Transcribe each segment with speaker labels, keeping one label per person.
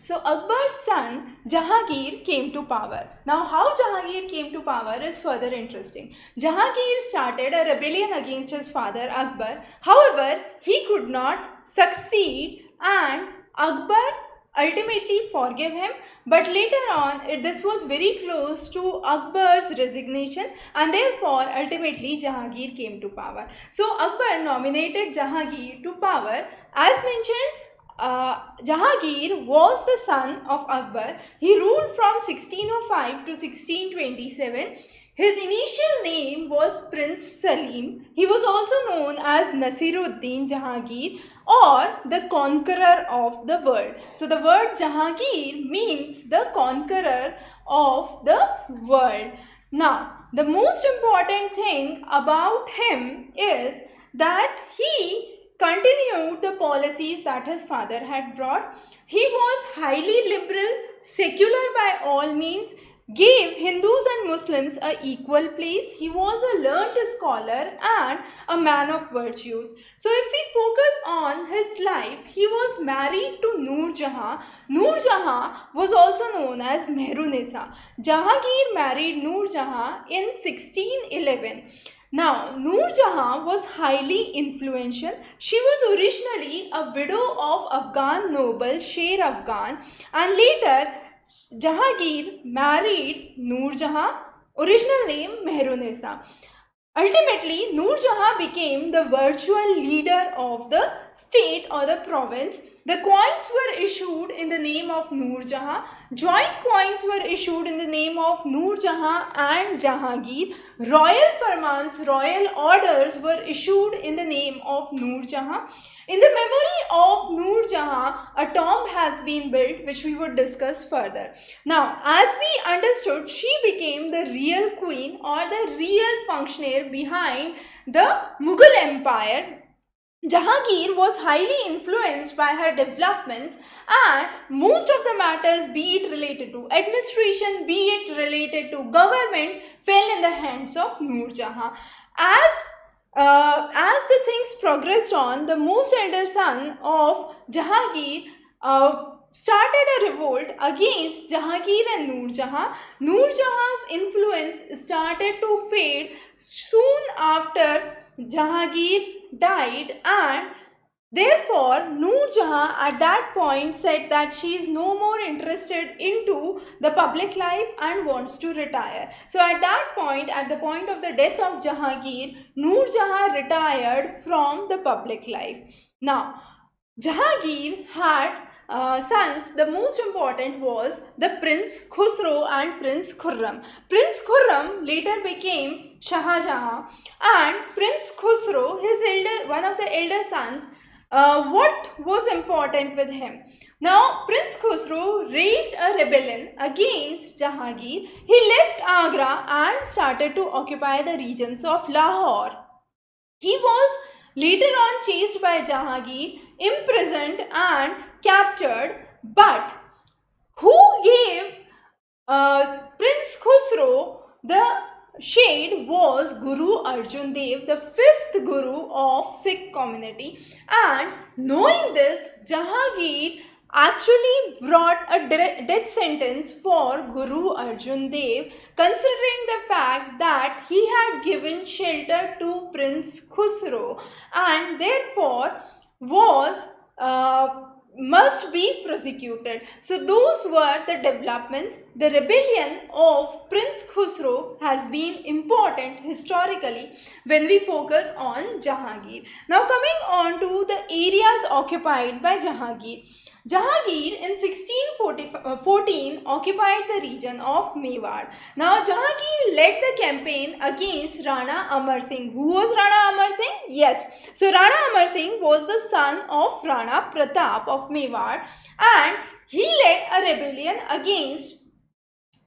Speaker 1: So Akbar's son Jahangir came to power. Now how Jahangir came to power is further interesting. Jahangir started a rebellion against his father Akbar. However, he could not succeed and Akbar ultimately forgave him, but later on this was very close to Akbar's resignation, and therefore ultimately Jahangir came to power. So Akbar nominated Jahangir to power. As mentioned, Jahangir was the son of Akbar. He ruled from 1605 to 1627. His initial name was Prince Salim. He was also known as Nasiruddin Jahangir, or the conqueror of the world. So the word Jahangir means the conqueror of the world. Now, the most important thing about him is that he continued the policies that his father had brought. He was highly liberal, secular by all means, gave Hindus and Muslims a equal place. He was a learned scholar and a man of virtues. So if we focus on his life, he was married to Noor Jahan. Noor Jahan was also known as Mehrunisa. Jahangir married Noor Jahan in 1611. Now, Noor Jahan was highly influential. She was originally a widow of Afghan noble Sher Afghan, and later Jahangir married Noor Jahan, original name Mehrunisa. Ultimately, Noor Jahan became the virtual leader of the state or the province. The coins were issued in the name of Noor Jahan. Joint coins were issued in the name of Noor Jahan and Jahangir. Royal farmans, royal orders were issued in the name of Noor Jahan. In the memory of Noor Jahan, a tomb has been built, which we would discuss further. Now, as we understood, she became the real queen or the real functionary behind the Mughal Empire. Jahangir was highly influenced by her developments, and most of the matters, be it related to administration, be it related to government, fell in the hands of Noor Jahan. As the things progressed on, the most elder son of Jahangir started a revolt against Jahangir and Noor Jahan. Noor Jahan's influence started to fade soon after Jahangir died, and therefore Noor Jahan at that point said that she is no more interested into the public life and wants to retire. So at that point, at the point of the death of Jahangir, Noor Jahan retired from the public life. Now, Jahangir had sons. The most important was the Prince Khusro and Prince Khurram. Prince Khurram later became Shah Jahan, and Prince Khusro, one of the elder sons, what was important with him? Now, Prince Khusro raised a rebellion against Jahangir. He left Agra and started to occupy the regions of Lahore. He was later on chased by Jahangir, imprisoned and captured, but who gave Prince Khusro the shade was Guru Arjan Dev, the fifth Guru of Sikh community. And knowing this, Jahangir actually brought a death sentence for Guru Arjan Dev, considering the fact that he had given shelter to Prince Khusro and therefore was must be prosecuted. So those were the developments. The rebellion of Prince Khusro has been important historically when we focus on Jahangir. Now coming on to the areas occupied by Jahangir. Jahangir in 1614 occupied the region of Mewar. Now Jahangir led the campaign against Rana Amar Singh. Who was Rana Amar Singh? Yes. So Rana Amar Singh was the son of Rana Pratap of Mewar, and he led a rebellion against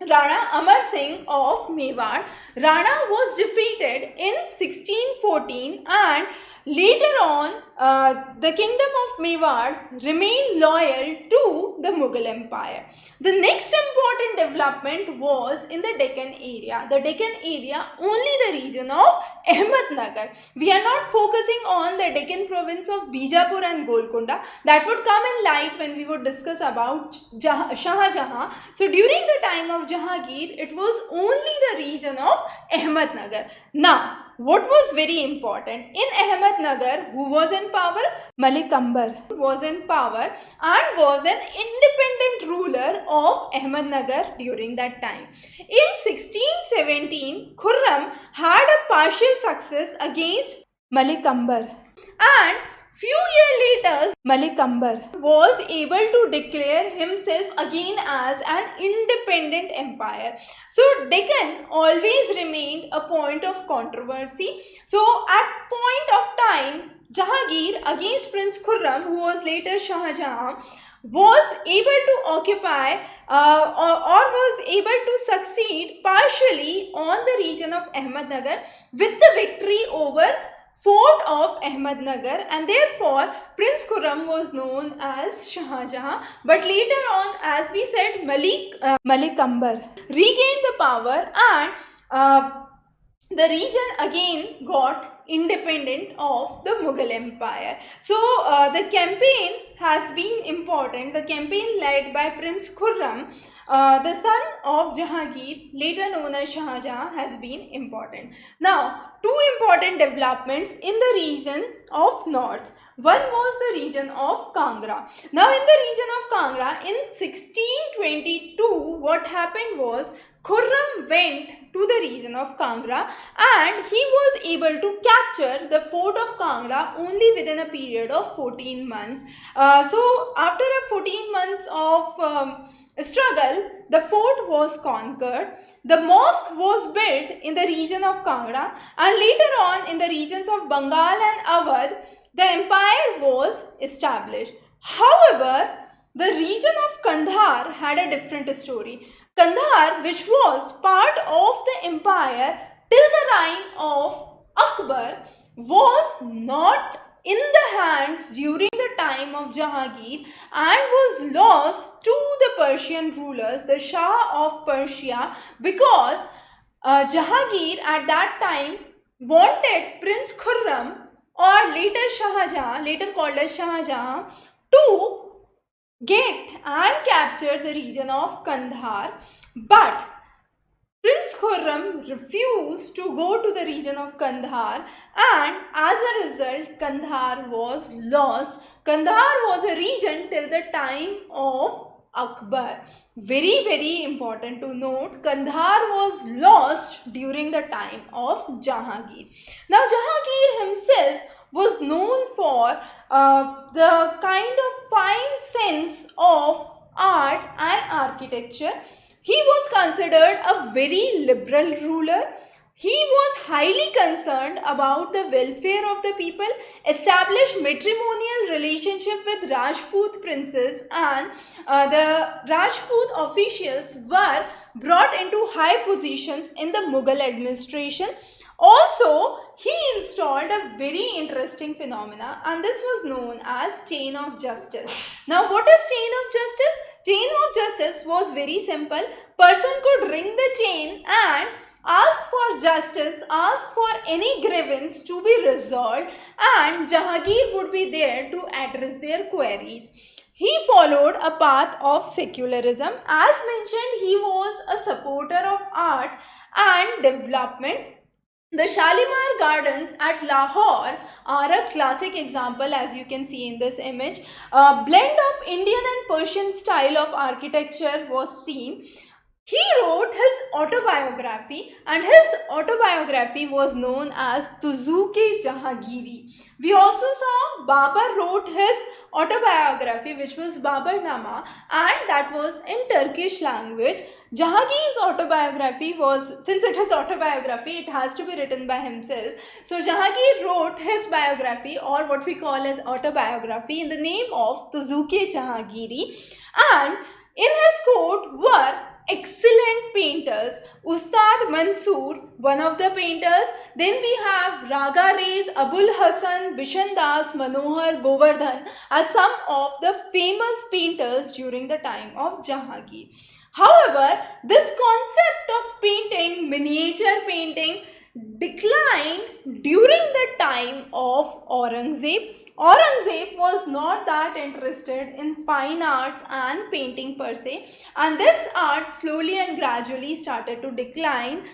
Speaker 1: Rana Amar Singh of Mewar. Rana was defeated in 1614, and later on, the kingdom of Mewar remained loyal to the Mughal Empire. The next important development was in the Deccan area. The Deccan area, only the region of Ahmednagar. We are not focusing on the Deccan province of Bijapur and Golconda. That would come in light when we would discuss about Shah Jahan. So during the time of Jahangir, it was only the region of Ahmednagar. Now, what was very important in Ahmednagar, who was in power? Malik Ambar was in power and was an independent ruler of Ahmednagar during that time. In 1617, Khurram had a partial success against Malik Ambar, and few years later, Malik Ambar was able to declare himself again as an independent empire. So Deccan always remained a point of controversy. So at point of time, Jahangir against Prince Khurram, who was later Shah Jahan, was able to occupy or was able to succeed partially on the region of Ahmednagar with the victory over fort of Ahmednagar, and therefore Prince Khurram was known as Shah Jahan. But later on, as we said, Malik Ambar regained the power, and the region again got independent of the Mughal Empire. So the campaign has been important. The campaign led by Prince Khurram, the son of Jahangir, later known as Shah Jahan, has been important. Now, two important developments in the region of North. One was the region of Kangra. Now, in the region of Kangra, in 1622, what happened was Khurram went to the region of Kangra and he was able to capture the fort of Kangra only within a period of 14 months. So, after a 14 months of struggle, the fort was conquered. The mosque was built in the region of Kangra, and later on in the regions of Bengal and Awadh, the empire was established. However, the region of Kandahar had a different story. Kandahar, which was part of the empire till the reign of Akbar, was not in the hands during the time of Jahangir and was lost to the Persian rulers, the Shah of Persia, because Jahangir at that time wanted Prince Khurram, or later Shah Jahan, later called as Shah Jahan, to get and capture the region of Kandahar, but Prince Khurram refused to go to the region of Kandahar, and as a result, Kandahar was lost. Kandahar was a region till the time of Akbar. Very, very important to note, Kandahar was lost during the time of Jahangir. Now, Jahangir himself was known for the kind of fine sense of art and architecture. He was considered a very liberal ruler. He was highly concerned about the welfare of the people, established matrimonial relationship with Rajput princes, and the Rajput officials were brought into high positions in the Mughal administration. Also, he installed a very interesting phenomena, and this was known as chain of justice. Now, what is chain of justice? Chain of justice was very simple. Person could ring the chain and ask for justice, ask for any grievance to be resolved, and Jahangir would be there to address their queries. He followed a path of secularism. As mentioned, he was a supporter of art and development. The Shalimar Gardens at Lahore are a classic example, as you can see in this image. A blend of Indian and Persian style of architecture was seen. He wrote his autobiography, and his autobiography was known as Tuzuke Jahangiri. We also saw Babur wrote his autobiography, which was Baburnama, and that was in Turkish language. Jahangir's autobiography was, since it is autobiography, it has to be written by himself. So Jahangir wrote his biography, or what we call as autobiography, in the name of Tuzuke Jahangiri, and in his court were excellent painters, Ustad Mansoor, one of the painters. Then we have Raga Reis, Abul Hasan, Bishan Das, Manohar, Govardhan as some of the famous painters during the time of Jahangir. However, this concept of painting, miniature painting, declined during the time of Aurangzeb. Aurangzeb was not that interested in fine arts and painting per se, and this art slowly and gradually started to decline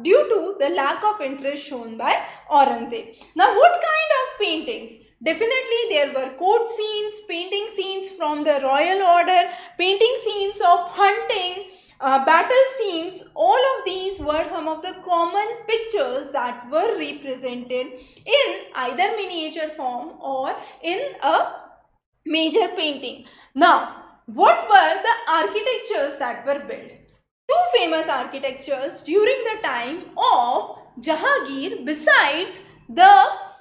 Speaker 1: due to the lack of interest shown by Aurangzeb. Now, what kind of paintings? Definitely there were court scenes, painting scenes from the royal order, painting scenes of hunting, battle scenes. All of these were some of the common pictures that were represented in either miniature form or in a major painting. Now, what were the architectures that were built? Two famous architectures during the time of Jahangir besides the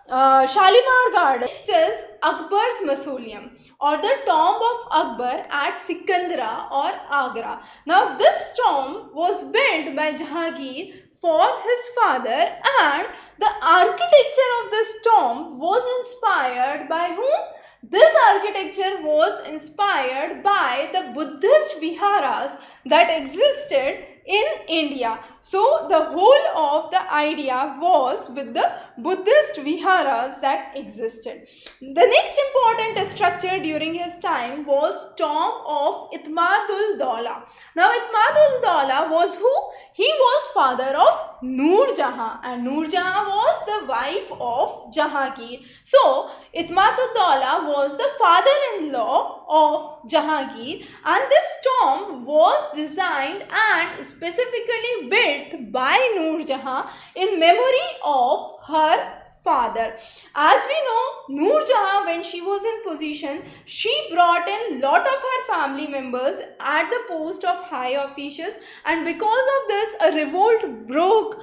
Speaker 1: Shalimar Garden. Next is Akbar's Mausoleum or the tomb of Akbar at Sikandra or Agra. Now this tomb was built by Jahangir for his father, and the architecture of this tomb was inspired by whom? This architecture was inspired by the Buddhist viharas that existed in India. So the whole of the idea was with the Buddhist viharas that existed. The next important structure during his time was tomb of Itmadul Dawla. Now Itmadul Dawla was who? He was father of Noor Jahan, and Noor Jahan was the wife of Jahangir. So Itmadul Dawla was the father-in-law of Jahangir, and this tomb was designed and specifically built by Noor Jahan in memory of her father. As we know, Noor Jahan, when she was in position, she brought in lot of her family members at the post of high officials, and because of this a revolt broke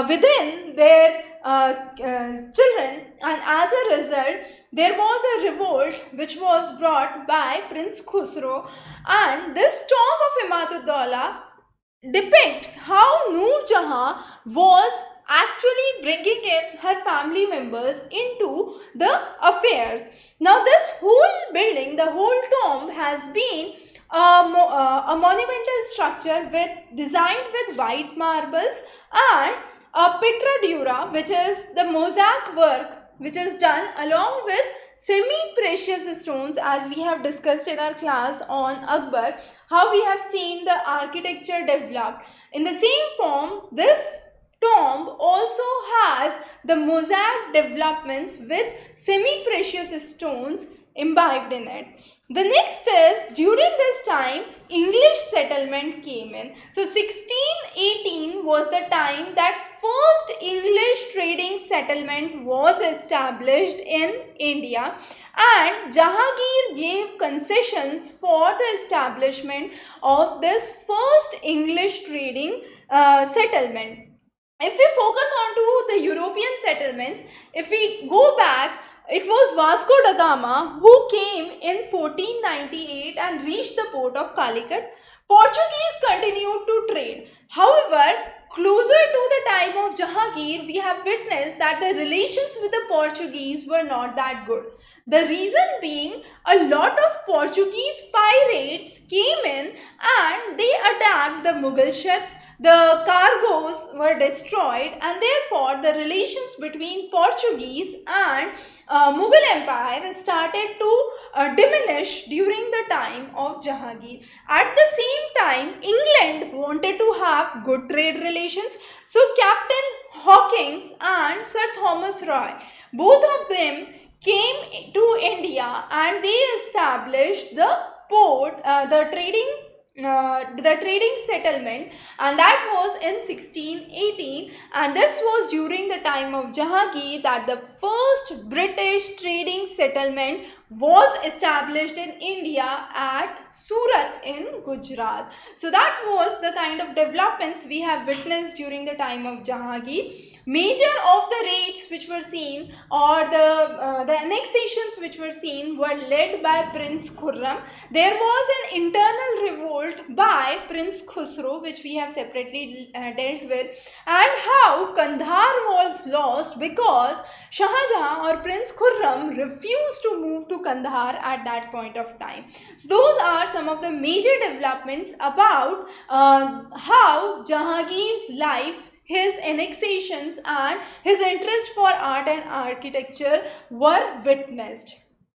Speaker 1: within their children, and as a result there was a revolt which was brought by Prince Khusro, and this tomb of Itmadul Dawla depicts how Noor Jahan was actually bringing in her family members into the affairs. Now this whole building, the whole tomb has been a monumental structure designed with white marbles and a Petra dura, which is the mosaic work which is done along with semi-precious stones, as we have discussed in our class on Akbar, how we have seen the architecture developed. In the same form, this tomb also has the mosaic developments with semi-precious stones imbibed in it. The next is, during this time, English settlement came in. So 1618 was the time that first English trading settlement was established in India, and Jahangir gave concessions for the establishment of this first English trading settlement. If we focus on to the European settlements, if we go back, it was Vasco da Gama who came in 1498 and reached the port of Calicut. Portuguese continued to trade. However, closer to the time of Jahangir, we have witnessed that the relations with the Portuguese were not that good. The reason being, a lot of Portuguese pirates came in and they attacked the Mughal ships. The cargoes were destroyed, and therefore the relations between Portuguese and Mughal Empire started to diminish during the time of Jahangir. At the same time, England wanted to have good trade relations. So Captain Hawkins and Sir Thomas Roy, both of them came to India and they established the port, the trading settlement, and that was in 1618, and this was during the time of Jahangir that the first British trading settlement was established in India at Surat in Gujarat. So that was the kind of developments we have witnessed during the time of Jahangir. Major of the raids which were seen, or the annexations which were seen, were led by Prince Khurram. There was an internal revolt by Prince Khusro, which we have separately dealt with, and how Kandahar was lost because Shah Jahan or Prince Khurram refused to move to Kandahar at that point of time. So those are some of the major developments about how Jahangir's life, his annexations, and his interest for art and architecture were witnessed.